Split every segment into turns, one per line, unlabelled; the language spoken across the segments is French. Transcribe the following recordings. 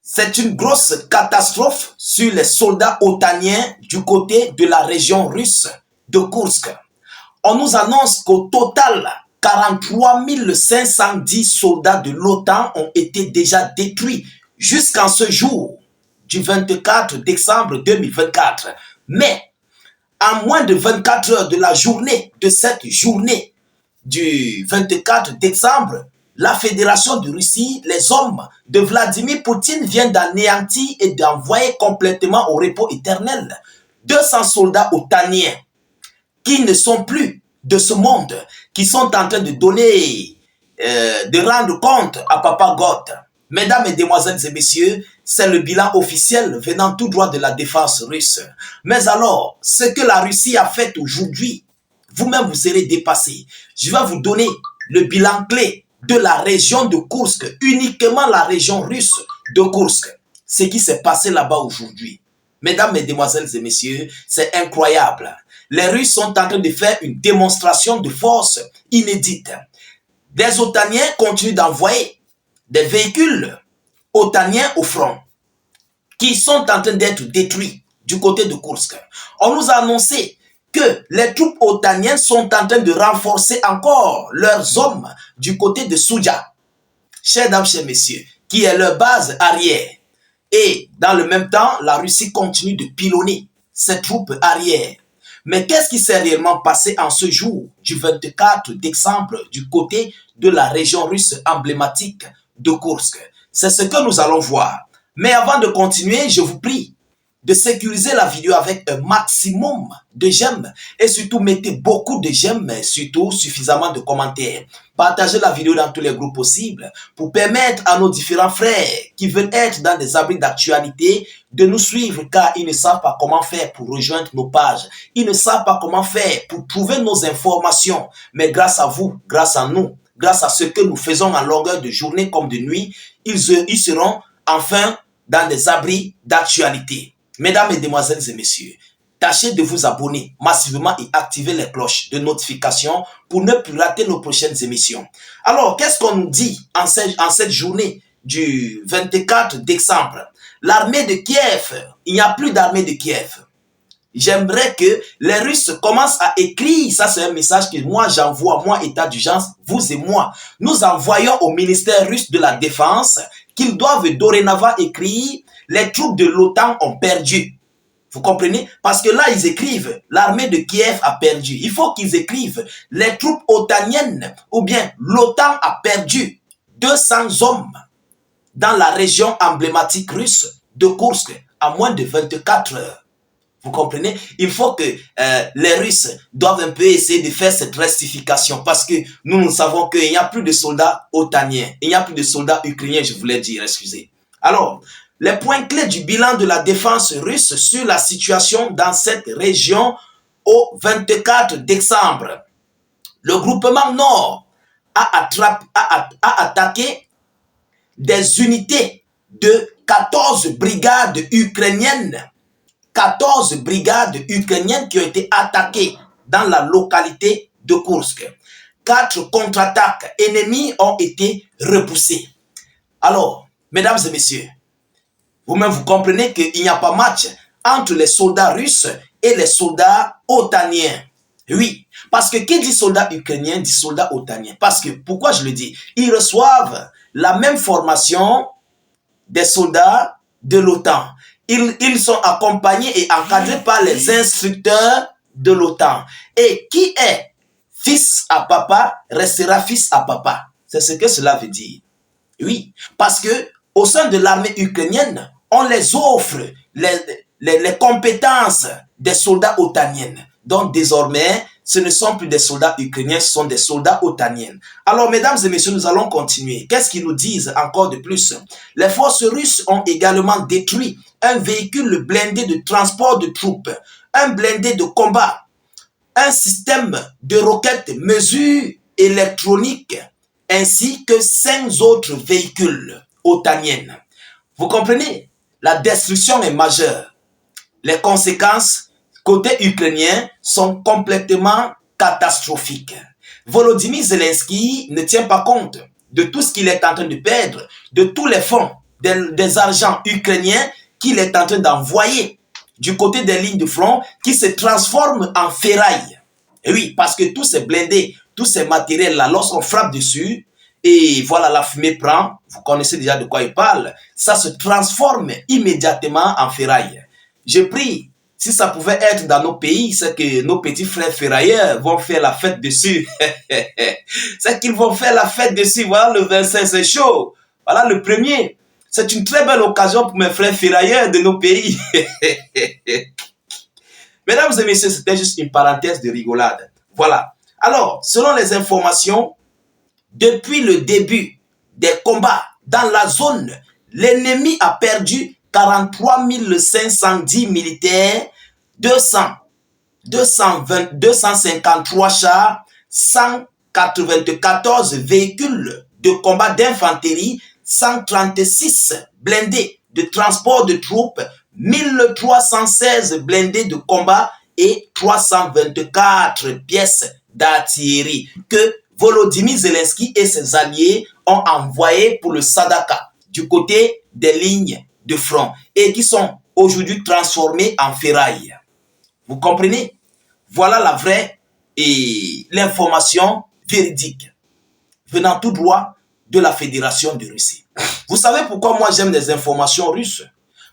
C'est une grosse catastrophe sur les soldats otaniens du côté de la région russe de Koursk. On nous annonce qu'au total, 43 510 soldats de l'OTAN ont été déjà détruits jusqu'en ce jour du 24 décembre 2024. Mais en moins de 24 heures de la journée, de cette journée du 24 décembre, la Fédération de Russie, les hommes de Vladimir Poutine viennent d'anéantir et d'envoyer complètement au repos éternel 200 soldats otaniens qui ne sont plus de ce monde, qui sont en train de donner, de rendre compte à Papa God. Mesdames, Mesdemoiselles et Messieurs, c'est le bilan officiel venant tout droit de la défense russe. Mais alors, ce que la Russie a fait aujourd'hui, vous-même vous serez dépassé. Je vais vous donner le bilan clé de la région de Koursk, uniquement la région russe de Koursk. Ce qui s'est passé là-bas aujourd'hui. Mesdames, Mesdemoiselles et Messieurs, c'est incroyable. Les Russes sont en train de faire une démonstration de force inédite. Des otaniens continuent d'envoyer des véhicules otaniens au front qui sont en train d'être détruits du côté de Koursk. On nous a annoncé que les troupes otaniennes sont en train de renforcer encore leurs hommes du côté de Souja, chers dames, chers messieurs, qui est leur base arrière. Et dans le même temps, la Russie continue de pilonner ses troupes arrière. Mais qu'est-ce qui s'est réellement passé en ce jour du 24 décembre du côté de la région russe emblématique de Koursk? C'est ce que nous allons voir. Mais avant de continuer, je vous prie de sécuriser la vidéo avec un maximum de j'aime et surtout mettez beaucoup de j'aime, mais surtout suffisamment de commentaires. Partagez la vidéo dans tous les groupes possibles pour permettre à nos différents frères qui veulent être dans des abris d'actualité de nous suivre car ils ne savent pas comment faire pour rejoindre nos pages. Ils ne savent pas comment faire pour trouver nos informations. Mais grâce à vous, grâce à nous, grâce à ce que nous faisons en longueur de journée comme de nuit, ils seront enfin dans des abris d'actualité. Mesdames, Mesdemoiselles et Messieurs, tâchez de vous abonner massivement et activer les cloches de notification pour ne plus rater nos prochaines émissions. Alors, qu'est-ce qu'on nous dit en cette journée du 24 décembre? L'armée de Kiev, il n'y a plus d'armée de Kiev. J'aimerais que les Russes commencent à écrire, ça c'est un message que moi j'envoie, moi état d'urgence, vous et moi. Nous envoyons au ministère russe de la Défense qu'ils doivent dorénavant écrire « Les troupes de l'OTAN ont perdu ». Vous comprenez? Parce que là, ils écrivent « L'armée de Kiev a perdu ». Il faut qu'ils écrivent « Les troupes otaniennes » ou bien « L'OTAN a perdu 200 hommes dans la région emblématique russe de Koursk à moins de 24 heures. Vous comprenez? Il faut que les Russes doivent un peu essayer de faire cette rectification parce que nous savons qu'il n'y a plus de soldats otaniens. Il n'y a plus de soldats ukrainiens, je voulais dire, excusez. Alors, les points clés du bilan de la défense russe sur la situation dans cette région au 24 décembre. Le groupement Nord a attaqué des unités de 14 brigades ukrainiennes. 14 brigades ukrainiennes qui ont été attaquées dans la localité de Koursk. 4 contre-attaques ennemies ont été repoussées. Alors, mesdames et messieurs, vous-même vous comprenez qu'il n'y a pas match entre les soldats russes et les soldats otaniens. Oui, parce que qui dit soldat ukrainien dit soldat otanien. Parce que, pourquoi je le dis? Ils reçoivent la même formation des soldats de l'OTAN. Ils sont accompagnés et encadrés par les instructeurs de l'OTAN. Et qui est fils à papa restera fils à papa. C'est ce que cela veut dire. Oui, parce que au sein de l'armée ukrainienne, on les offre les compétences des soldats otaniens. Donc désormais, ce ne sont plus des soldats ukrainiens, ce sont des soldats otaniens. Alors mesdames et messieurs, nous allons continuer. Qu'est-ce qu'ils nous disent encore de plus? Les forces russes ont également détruit un véhicule blindé de transport de troupes, un blindé de combat, un système de roquettes mesure électronique, ainsi que 5 autres véhicules otaniens. Vous comprenez? La destruction est majeure. Les conséquences côté ukrainien sont complètement catastrophiques. Volodymyr Zelensky ne tient pas compte de tout ce qu'il est en train de perdre, de tous les fonds des argents ukrainiens qu'il est en train d'envoyer du côté des lignes de front qui se transforment en ferraille. Et oui, parce que tous ces blindés, tous ces matériels-là, lorsqu'on frappe dessus, et voilà, la fumée prend, vous connaissez déjà de quoi il parle, ça se transforme immédiatement en ferraille. Je prie, si ça pouvait être dans nos pays, c'est que nos petits frères ferrailleurs vont faire la fête dessus. C'est qu'ils vont faire la fête dessus. Voilà, le 25, c'est chaud. Voilà, le premier. C'est une très belle occasion pour mes frères ferrailleurs de nos pays. Mesdames et messieurs, c'était juste une parenthèse de rigolade. Voilà. Alors, selon les informations, depuis le début des combats dans la zone, l'ennemi a perdu 43 510 militaires, 253 chars, 194 véhicules de combat d'infanterie, 136 blindés de transport de troupes, 1316 blindés de combat et 324 pièces d'artillerie que Volodymyr Zelensky et ses alliés ont envoyés pour le Sadaka du côté des lignes de front et qui sont aujourd'hui transformés en ferraille. Vous comprenez? Voilà la vraie et l'information véridique venant tout droit de la Fédération de Russie. Vous savez pourquoi moi j'aime les informations russes?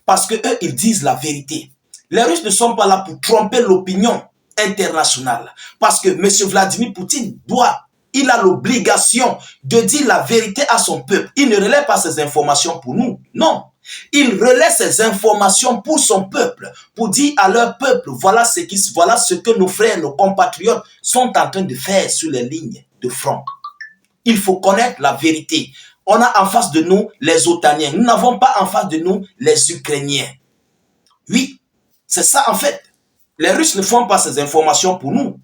Parce que eux, ils disent la vérité. Les Russes ne sont pas là pour tromper l'opinion internationale. Parce que M. Vladimir Poutine il a l'obligation de dire la vérité à son peuple. Il ne relaie pas ces informations pour nous. Non. Il relaie ces informations pour son peuple, pour dire à leur peuple, voilà ce que nos frères, nos compatriotes sont en train de faire sur les lignes de front. Il faut connaître la vérité. On a en face de nous les Otaniens. Nous n'avons pas en face de nous les Ukrainiens. Oui, c'est ça en fait. Les Russes ne font pas ces informations pour nous.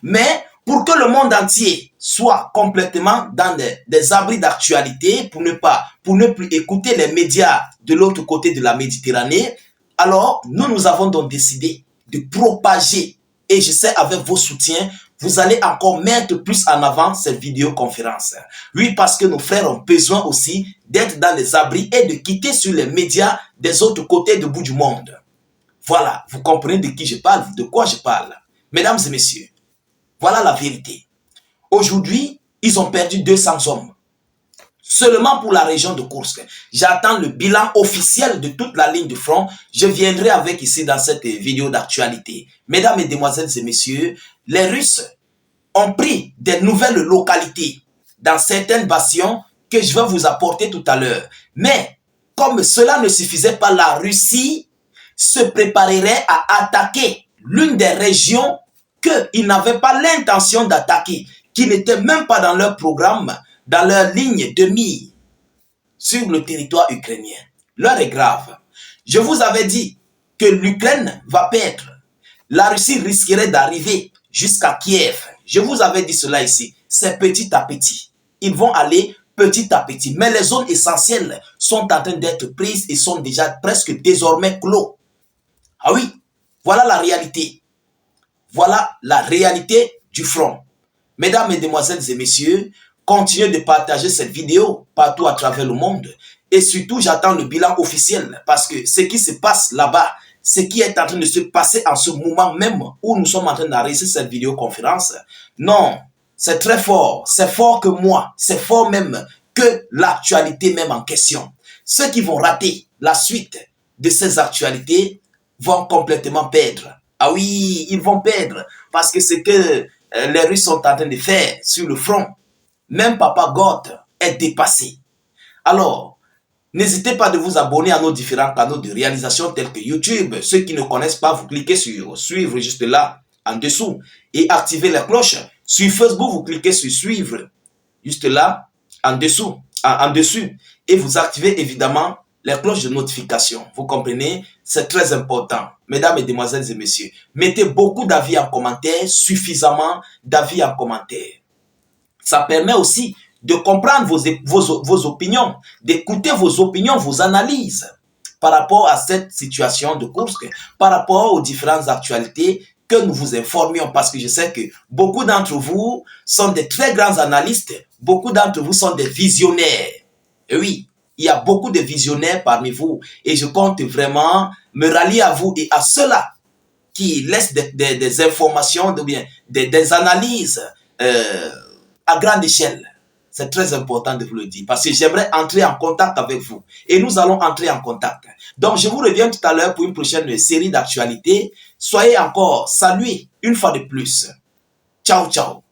Mais pour que le monde entier soit complètement dans des abris d'actualité, pour ne plus écouter les médias de l'autre côté de la Méditerranée, alors nous avons donc décidé de propager, et je sais avec vos soutiens, vous allez encore mettre plus en avant cette vidéoconférence. Oui, parce que nos frères ont besoin aussi d'être dans les abris et de quitter sur les médias des autres côtés du bout du monde. Voilà, vous comprenez de qui je parle, de quoi je parle. Mesdames et messieurs, voilà la vérité. Aujourd'hui, ils ont perdu 200 hommes. Seulement pour la région de Kursk. J'attends le bilan officiel de toute la ligne de front. Je viendrai avec ici dans cette vidéo d'actualité. Mesdames, Mesdemoiselles et Messieurs, les Russes ont pris des nouvelles localités dans certaines bastions que je vais vous apporter tout à l'heure. Mais comme cela ne suffisait pas, la Russie se préparerait à attaquer l'une des régions qu'ils n'avaient pas l'intention d'attaquer, qui n'était même pas dans leur programme, dans leur ligne de mire sur le territoire ukrainien. L'heure est grave. Je vous avais dit que l'Ukraine va perdre. La Russie risquerait d'arriver jusqu'à Kiev. Je vous avais dit cela ici. C'est petit à petit. Ils vont aller petit à petit. Mais les zones essentielles sont en train d'être prises et sont déjà presque désormais clos. Ah oui, voilà la réalité. Voilà la réalité du front. Mesdames, Mesdemoiselles et Messieurs, continuez de partager cette vidéo partout à travers le monde. Et surtout, j'attends le bilan officiel parce que ce qui se passe là-bas, ce qui est en train de se passer en ce moment même où nous sommes en train d'enregistrer cette vidéoconférence, non, c'est très fort. C'est fort que moi. C'est fort même que l'actualité même en question. Ceux qui vont rater la suite de ces actualités vont complètement perdre. Ah oui, ils vont perdre parce que ce que les Russes sont en train de faire sur le front, même Papa God est dépassé. Alors, n'hésitez pas de vous abonner à nos différents canaux de réalisation tels que YouTube. Ceux qui ne connaissent pas, vous cliquez sur suivre juste là, en dessous, et activez la cloche. Sur Facebook, vous cliquez sur suivre juste là, en dessous, en dessus, et vous activez évidemment les cloches de notification. Vous comprenez? C'est très important. Mesdames, Mesdemoiselles et Messieurs, mettez beaucoup d'avis en commentaire, suffisamment d'avis en commentaire. Ça permet aussi de comprendre vos opinions, d'écouter vos opinions, vos analyses par rapport à cette situation de Kursk, par rapport aux différentes actualités que nous vous informions, parce que je sais que beaucoup d'entre vous sont des très grands analystes, beaucoup d'entre vous sont des visionnaires. Et oui, Il y a beaucoup de visionnaires parmi vous et je compte vraiment me rallier à vous et à ceux-là qui laissent des informations, ou bien des analyses à grande échelle. C'est très important de vous le dire parce que j'aimerais entrer en contact avec vous et nous allons entrer en contact. Donc, je vous reviens tout à l'heure pour une prochaine série d'actualités. Soyez encore salués une fois de plus. Ciao, ciao.